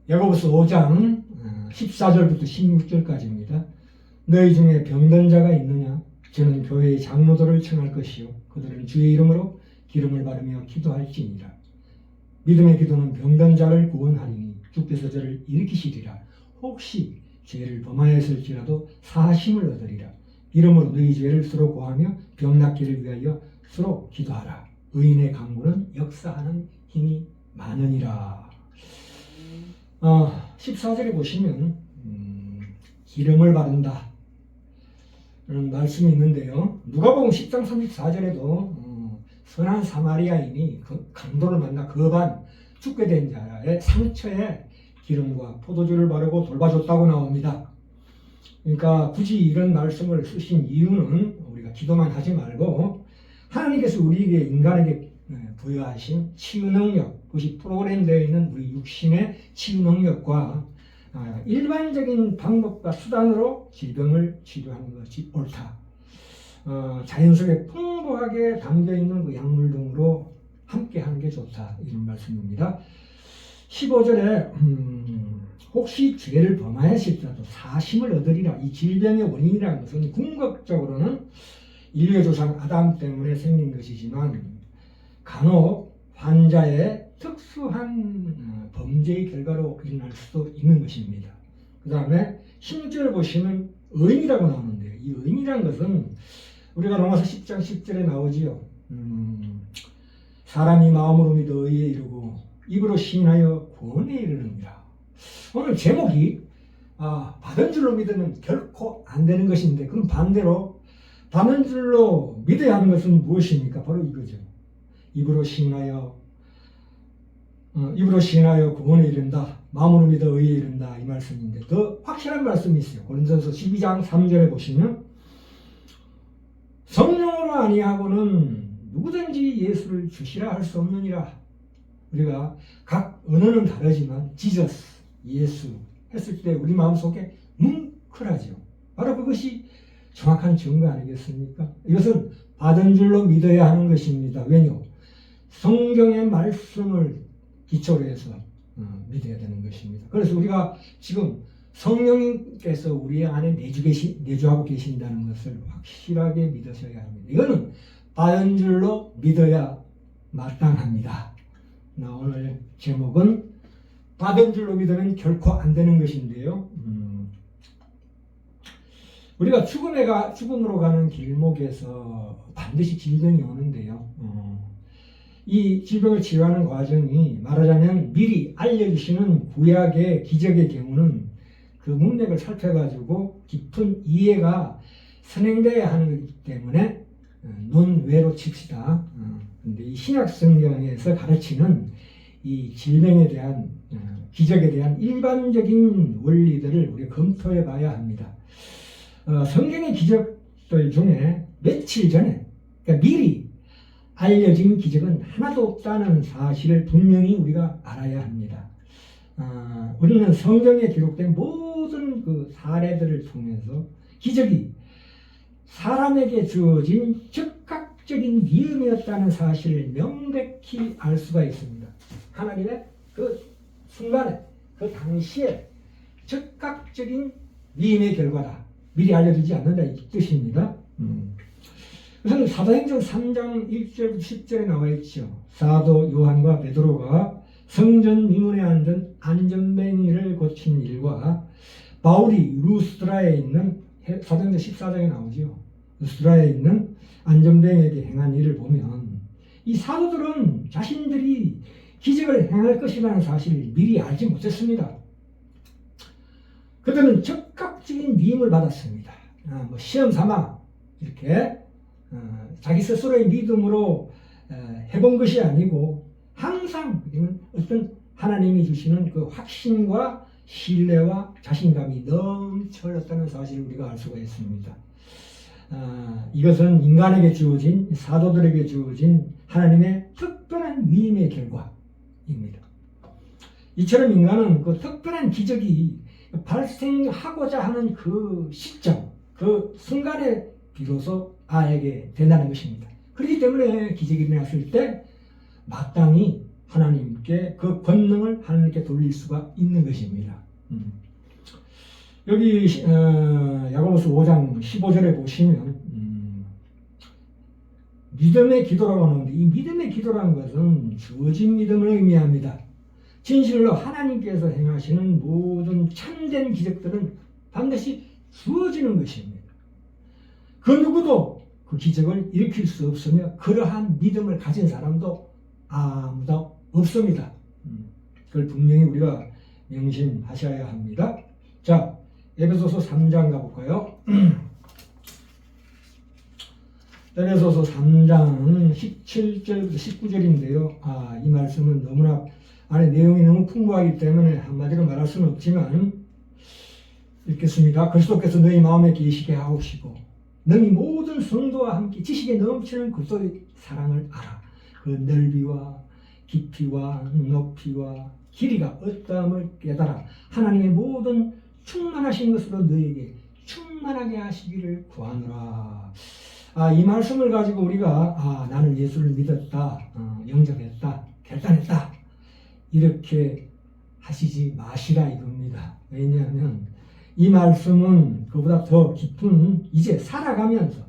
야고보서 5장 14절부터 16절까지입니다. 너희 중에 병든 자가 있느냐? 저는 교회의 장로들을 청할 것이요 그들은 주의 이름으로 기름을 바르며 기도할지니라. 믿음의 기도는 병든 자를 구원하리니 주께서 저를 일으키시리라. 혹시 죄를 범하였을지라도 사하심을 얻으리라. 이름으로 너희 죄를 서로 고하며 병 낫기를 위하여 서로 기도하라. 의인의 강구는 역사하는 힘이 많으니라. 14절에 보시면 기름을 바른다 라는 말씀이 있는데요. 누가복음 10장 34절에도 선한 사마리아인이 그 강도를 만나 거반 죽게 된 자의 상처에 기름과 포도주를 바르고 돌봐줬다고 나옵니다. 그러니까 굳이 이런 말씀을 쓰신 이유는 우리가 기도만 하지 말고 하나님께서 우리에게 인간에게 부여하신 치유 능력, 그것이 프로그램되어 있는 우리 육신의 치유 능력과 일반적인 방법과 수단으로 질병을 치료하는 것이 옳다. 자연 속에 풍부하게 담겨있는 그 약물 등으로 함께 하는 게 좋다. 이런 말씀입니다. 15절에 혹시 죄를 범하였을지라도 사심을 얻으리라. 이 질병의 원인이라는 것은 궁극적으로는 인류의 조상 아담 때문에 생긴 것이지만 간혹 환자의 특수한 범죄의 결과로 일어날 수도 있는 것입니다. 그 다음에 16절을 보시면 의인이라고 나오는데요. 이 의인이라는 것은 우리가 로마서 10장 10절에 나오지요. 사람이 마음으로 믿어 의에 이르고 입으로 시인하여 구원에 이르느니라. 오늘 제목이 받은 줄로 믿으면 결코 안 되는 것인데, 그럼 반대로 받은 줄로 믿어야 하는 것은 무엇입니까? 바로 이거죠. 입으로 시인하여 구원에 이른다. 마음으로 믿어 의에 이른다. 이 말씀인데 더 확실한 말씀이 있어요. 고린도전서 12장 3절에 보시면 성령으로 아니하고는 누구든지 예수를 주시라 할 수 없느니라. 우리가 각 언어는 다르지만 지저스, 예수 했을 때 우리 마음속에 뭉클하죠. 바로 그것이 정확한 증거 아니겠습니까? 이것은 받은 줄로 믿어야 하는 것입니다. 왜냐? 성경의 말씀을 기초로 해서 믿어야 되는 것입니다. 그래서 우리가 지금 성령님께서 우리 안에 내주하고 계신다는 것을 확실하게 믿으셔야 합니다. 이거는 받은 줄로 믿어야 마땅합니다. 오늘 제목은 받은 줄로 믿으면 결코 안 되는 것인데요. 우리가 죽음으로 가는 길목에서 반드시 질병이 오는데요. 이 질병을 치료하는 과정이 말하자면 미리 알려주시는 구약의 기적의 경우는 그 문맥을 살펴가지고 깊은 이해가 선행되어야 하는 것이기 때문에 논외로 칩시다. 근데 이 신약 성경에서 가르치는 이 질병에 대한 기적에 대한 일반적인 원리들을 우리가 검토해 봐야 합니다. 성경의 기적들 중에 며칠 전에, 그러니까 미리 알려진 기적은 하나도 없다는 사실을 분명히 우리가 알아야 합니다. 우리는 성경에 기록된 모든 그 사례들을 통해서 기적이 사람에게 주어진 즉각적인 위험이었다는 사실을 명백히 알 수가 있습니다. 하나님의 그 순간에, 그 당시에 즉각적인 위험의 결과다. 미리 알려주지 않는다 이 뜻입니다. 우선 사도행전 3장 1절부터 10절에 나와 있죠. 사도 요한과 베드로가 성전 미문에 앉은 안전뱅이를 고친 일과 바울이 루스드라에 있는 사도행전 14장에 나오죠. 루스드라에 있는 안전뱅이에게 행한 일을 보면 이 사도들은 자신들이 기적을 행할 것이라는 사실을 미리 알지 못했습니다. 그들은 적극적인 위임을 받았습니다. 시험 삼아 이렇게 자기 스스로의 믿음으로 해본 것이 아니고 항상 어떤 하나님이 주시는 그 확신과 신뢰와 자신감이 넘쳐 흘렀다는 사실을 우리가 알 수가 있습니다. 이것은 인간에게 주어진, 사도들에게 주어진 하나님의 특별한 위임의 결과입니다. 이처럼 인간은 그 특별한 기적이 발생하고자 하는 그 시점, 그 순간에 비로소 알게 된다는 것입니다. 그렇기 때문에 기적이 일어났을 때 마땅히 하나님께 그 권능을 하나님께 돌릴 수가 있는 것입니다. 여기 야고보서 5장 15절에 보시면 믿음의 기도라고 하는데 이 믿음의 기도라는 것은 주어진 믿음을 의미합니다. 진실로 하나님께서 행하시는 모든 참된 기적들은 반드시 주어지는 것입니다. 그 누구도 그 기적을 일으킬 수 없으며 그러한 믿음을 가진 사람도 아무도 없습니다. 그걸 분명히 우리가 명심하셔야 합니다. 자, 에베소서 3장 가볼까요? 에베소서 3장 17절부터 19절인데요. 이 말씀은 너무나 안에 내용이 너무 풍부하기 때문에 한마디로 말할 수는 없지만 읽겠습니다. 그리스도께서 너희 마음에 계시게 하옵시고 너희 모든 성도와 함께 지식에 넘치는 그리스도의 사랑을 알아. 그 넓이와 깊이와 높이와 길이가 어떠함을 깨달아 하나님의 모든 충만하신 것으로 너희에게 충만하게 하시기를 구하노라. 이 말씀을 가지고 우리가 나는 예수를 믿었다, 영접했다, 결단했다 이렇게 하시지 마시라 이겁니다. 왜냐하면 이 말씀은 그보다 더 깊은 이제 살아가면서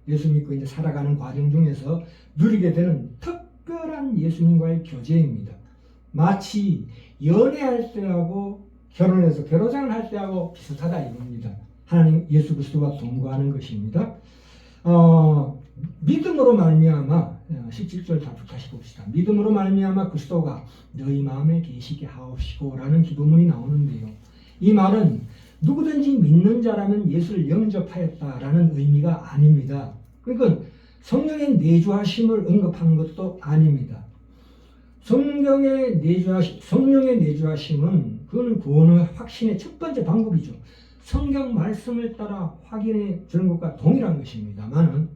예수 믿고 이제 살아가는 과정 중에서 누리게 되는 특별한 예수님과의 교제입니다. 마치 연애할 때하고 결혼해서 결혼생활 할 때하고 비슷하다 이겁니다. 하나님 예수 그리스도와 동거하는 것입니다. 믿음으로 말미암아 17절 다시 봅시다. 믿음으로 말미암아 그리스도가 너희 마음에 계시게 하옵시고라는 기도문이 나오는데요. 이 말은 누구든지 믿는 자라면 예수를 영접하였다라는 의미가 아닙니다. 그러니까 성령의 내주하심을 언급한 것도 아닙니다. 성령의 내주하심은 그거는 구원의 확신의 첫 번째 방법이죠. 성경 말씀을 따라 확인해 주는 것과 동일한 것입니다만은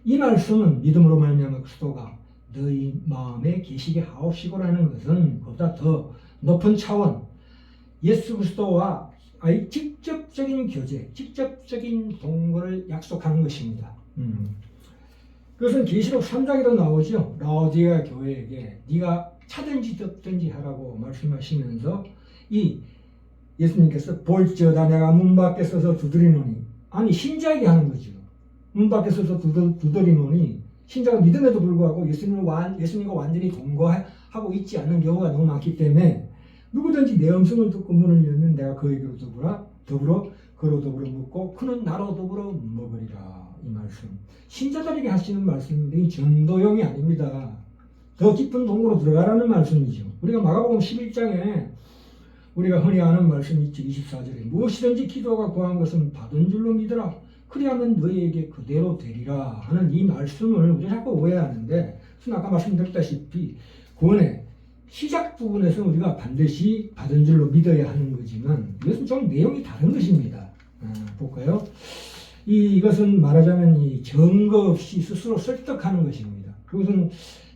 이 말씀은 믿음으로 말미암아 그리스도가 너희 마음에 계시게 하옵시고라는 것은 그보다 더 높은 차원 예수 그리스도와 아예 직접적인 교제, 직접적인 동거를 약속하는 것입니다. 그것은 계시록 3장에도 나오죠. 라오디게아 교회에게 네가 차든지 덮든지 하라고 말씀하시면서 이 예수님께서 볼지어다 내가 문 밖에 서서 두드리노니 아니 신자에게 하는 거죠. 문 밖에 서서 두드리노니 신자가 믿음에도 불구하고 예수님과 완전히 동거하고 있지 않는 경우가 너무 많기 때문에 누구든지 내 음성을 듣고 문을 열면 내가 그에게로 더불어 그로 더불어 묻고 그는 나로 더불어 먹으리라. 이 말씀 신자들에게 하시는 말씀인데 이 전도용이 아닙니다. 더 깊은 동굴로 들어가라는 말씀이죠. 우리가 마가복음 11장에 우리가 흔히 아는 말씀 있죠. 24절에 무엇이든지 기도가 구한 것은 받은 줄로 믿으라. 그리하면 너희에게 그대로 되리라 하는 이 말씀을 우리가 자꾸 오해하는데 아까 말씀드렸다시피 구원의 시작 부분에서 우리가 반드시 받은 줄로 믿어야 하는 거지만 이것은 좀 내용이 다른 것입니다. 볼까요? 이것은 말하자면 이 증거 없이 스스로 설득하는 것입니다. 그것은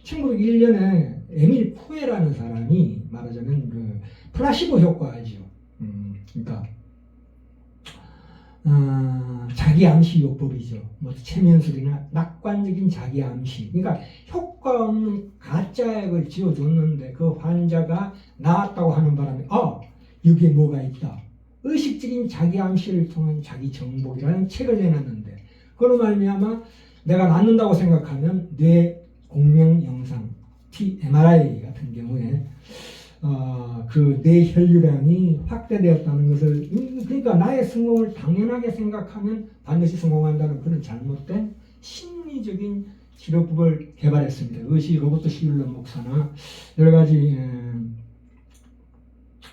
1901년에 에밀 쿠에라는 사람이 말하자면 그 플라시보 효과죠. 그러니까 자기 암시 요법이죠. 뭐 최면술이나 낙관적인 자기 암시. 그러니까 효과 없는 가짜약을 지어줬는데 그 환자가 나았다고 하는 바람에 여기에 뭐가 있다. 의식적인 자기 암시를 통한 자기 정복이라는 책을 내놨는데 그로 말미암아 내가 낫는다고 생각하면 뇌 공명 영상 MRI 같은 경우에 그 뇌 혈류량이 확대되었다는 것을 그러니까 나의 성공을 당연하게 생각하면 반드시 성공한다는 그런 잘못된 심리적인 치료법을 개발했습니다. 그것이 로버트 시율러 목사나 여러 가지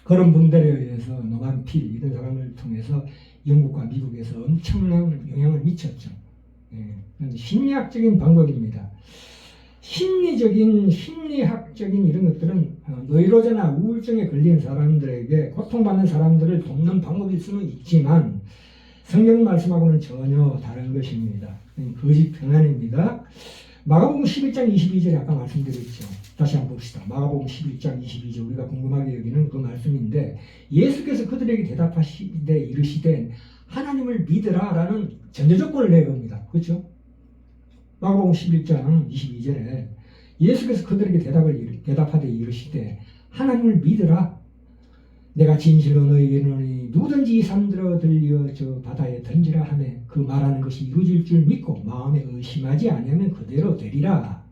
그런 분들에 의해서 노만필 이런 사람을 통해서 영국과 미국에서 엄청난 영향을 미쳤죠. 심리학적인 방법입니다. 심리학적인 이런 것들은 노이로제나 우울증에 걸린 사람들에게 고통받는 사람들을 돕는 방법일 수는 있지만 성경 말씀하고는 전혀 다른 것입니다. 거짓 평안입니다. 마가복음 11장 22절에 아까 말씀드렸죠. 다시 한번 봅시다. 마가복음 11장 22절 우리가 궁금하게 여기는 그 말씀인데 예수께서 그들에게 대답하시되 이르시되 하나님을 믿으라 라는 전제조건을 내겁니다. 그렇죠? 마가복음 11장 22절에 예수께서 그들에게 대답을 그들이 대답하되 이르시되 하나님을 믿으라. 내가 진실로 너희에게 이르노니 누구든지 이 산들어 들려 저 바다에 던지라 하며 그 말하는 것이 이루어질 줄 믿고 마음에 의심하지 아니하면 그대로 되리라.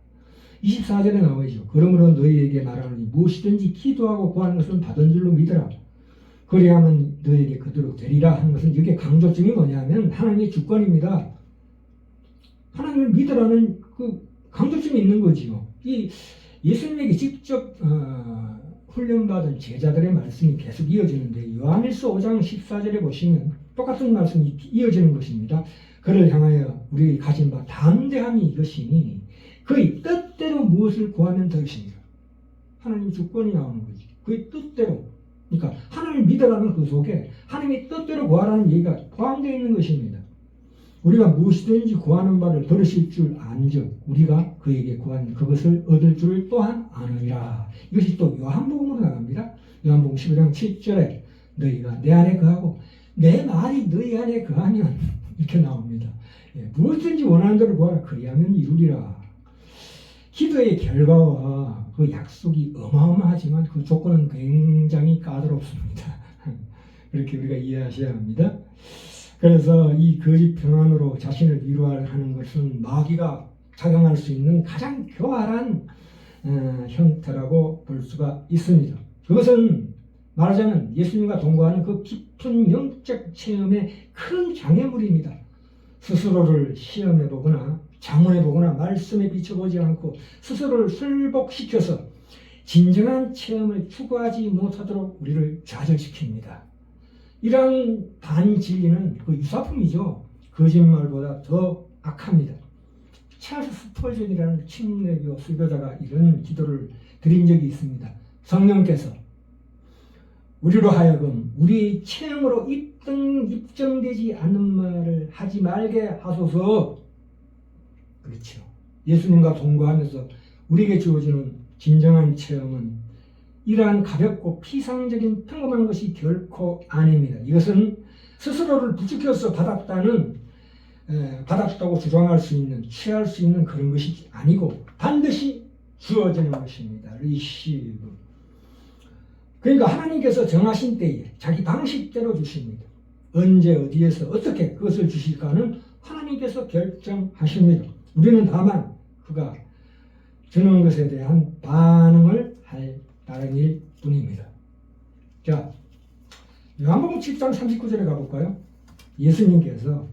24절에 나오죠. 그러므로 너희에게 말하노니 무엇이든지 기도하고 구하는 것은 받은 줄로 믿으라. 그리하면 너희에게 그대로 되리라 하는 것은 여기에 강조점이 뭐냐면 하나님의 주권입니다. 하나님을 믿으라는 그 강조점이 있는 거지요. 이 예수님에게 직접 훈련받은 제자들의 말씀이 계속 이어지는데 요한일서 5장 14절에 보시면 똑같은 말씀이 이어지는 것입니다. 그를 향하여 우리 가진 바 담대함이 이것이니 그의 뜻대로 무엇을 구하면 되십니다. 하나님 주권이 나오는 거지. 그의 뜻대로. 그러니까 하나님을 믿으라는 그 속에 하나님의 뜻대로 구하라는 얘기가 포함되어 있는 것입니다. 우리가 무엇이든지 구하는 바를 들으실 줄 안즉 우리가 그에게 구한 그것을 얻을 줄 또한 아느니라. 이것이 또 요한복음으로 나갑니다. 요한복음 15장 7절에 너희가 내 안에 거하고 내 말이 너희 안에 거하면 이렇게 나옵니다. 무엇든지 원하는 대로 구하라. 그리하면 이루리라. 기도의 결과와 그 약속이 어마어마하지만 그 조건은 굉장히 까다롭습니다. 그렇게 우리가 이해하셔야 합니다. 그래서 이 거짓 평안으로 자신을 위로하는 것은 마귀가 작용할 수 있는 가장 교활한 형태라고 볼 수가 있습니다. 그것은 말하자면 예수님과 동거하는 그 깊은 영적 체험의 큰 장애물입니다. 스스로를 시험해보거나 자문해보거나 말씀에 비춰보지 않고 스스로를 술복시켜서 진정한 체험을 추구하지 못하도록 우리를 좌절시킵니다. 이러한 반진리는 그 유사품이죠. 거짓말보다 더 악합니다. 찰스 스펄전이라는 침례교 설교자가 이런 기도를 드린 적이 있습니다. 성령께서 우리로 하여금 우리의 체험으로 입증되지 않는 말을 하지 말게 하소서. 그렇죠. 예수님과 동거하면서 우리에게 주어지는 진정한 체험은 이러한 가볍고 피상적인 평범한 것이 결코 아닙니다. 이것은 스스로를 부추겨서 받았다고 주장할 수 있는, 취할 수 있는 그런 것이 아니고 반드시 주어지는 것입니다. 리시브. 그러니까 하나님께서 정하신 때에 자기 방식대로 주십니다. 언제 어디에서 어떻게 그것을 주실까는 하나님께서 결정하십니다. 우리는 다만 그가 주는 것에 대한 반응을 할 따름일 뿐입니다. 자, 요한복음 7장 39절에 가볼까요? 예수님께서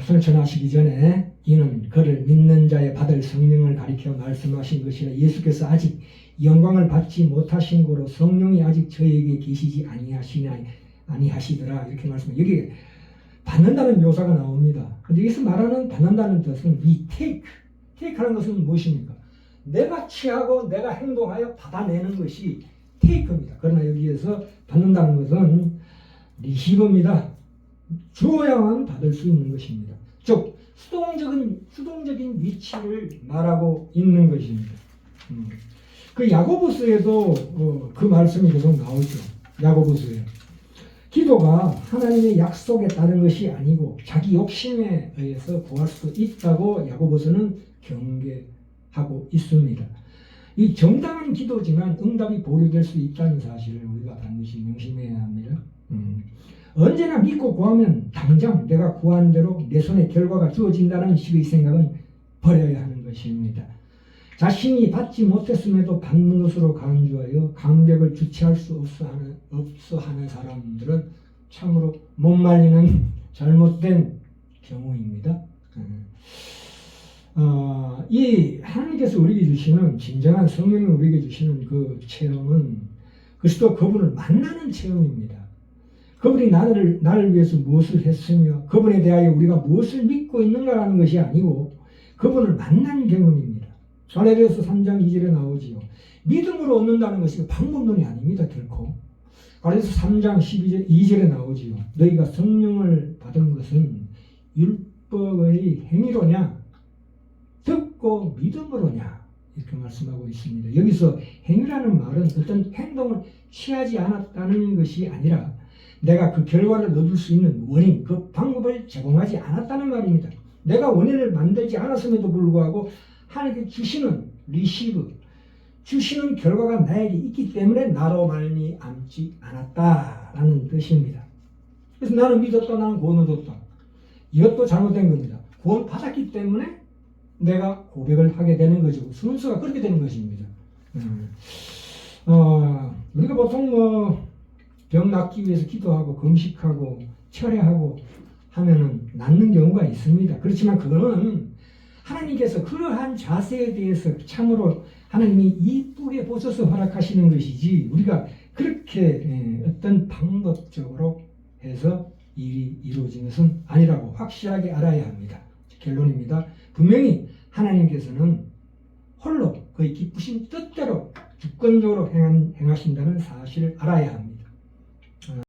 승천하시기 전에 이는 그를 믿는 자의 받을 성령을 가리켜 말씀하신 것이라. 예수께서 아직 영광을 받지 못하신 고로 성령이 아직 저에게 계시지 아니하시더라. 이렇게 말씀해요. 여기 받는다는 묘사가 나옵니다. 근데 여기서 말하는 받는다는 뜻은 이 take하는 것은 무엇입니까? 내가 취하고 내가 행동하여 받아내는 것이 take입니다. 그러나 여기에서 받는다는 것은 리시브입니다. 주어야만 받을 수 있는 것입니다. 즉 수동적인 위치를 말하고 있는 것입니다. 그 야고보서에도 그 말씀이 계속 나오죠. 야고보서에 기도가 하나님의 약속에 따른 것이 아니고 자기 욕심에 의해서 구할 수 있다고 야고보서는 경계하고 있습니다. 이 정당한 기도지만 응답이 보류될 수 있다는 사실을 우리가 반드시 명심해야 합니다. 언제나 믿고 구하면 당장 내가 구한 대로 내 손에 결과가 주어진다는 식의 생각은 버려야 하는 것입니다. 자신이 받지 못했음에도 받는 것으로 강조하여 강벽을 주체할 수 없어 하는 사람들은 참으로 못 말리는 잘못된 경우입니다. 이 하나님께서 우리에게 주시는 진정한 성령이 우리에게 주시는 그 체험은 그리스도 그분을 만나는 체험입니다. 그분이 나를 위해서 무엇을 했으며 그분에 대하여 우리가 무엇을 믿고 있는가라는 것이 아니고 그분을 만난 경험입니다. 갈라디아서 3장 2절에 나오지요. 믿음으로 얻는다는 것이 방법론이 아닙니다. 결코. 갈라디아서 3장 2절에 나오지요. 너희가 성령을 받은 것은 율법의 행위로냐 듣고 믿음으로냐 이렇게 말씀하고 있습니다. 여기서 행위라는 말은 어떤 행동을 취하지 않았다는 것이 아니라 내가 그 결과를 얻을 수 있는 원인, 그 방법을 제공하지 않았다는 말입니다. 내가 원인을 만들지 않았음에도 불구하고 하나님께 주시는 리시브, 주시는 결과가 나에게 있기 때문에 나로 말미암지 않았다라는 뜻입니다. 그래서 나는 믿었다, 나는 구원 얻었다. 이것도 잘못된 겁니다. 구원 받았기 때문에 내가 고백을 하게 되는 거죠. 순서가 그렇게 되는 것입니다. 우리가 보통 병 낫기 위해서 기도하고 금식하고 철회하고 하면은 낫는 경우가 있습니다. 그렇지만 그거는 하나님께서 그러한 자세에 대해서 참으로 하나님이 이쁘게 보셔서 허락하시는 것이지 우리가 그렇게 어떤 방법적으로 해서 일이 이루어진 것은 아니라고 확실하게 알아야 합니다. 결론입니다. 분명히 하나님께서는 홀로 그의 기쁘신 뜻대로 주권적으로 행하신다는 사실을 알아야 합니다.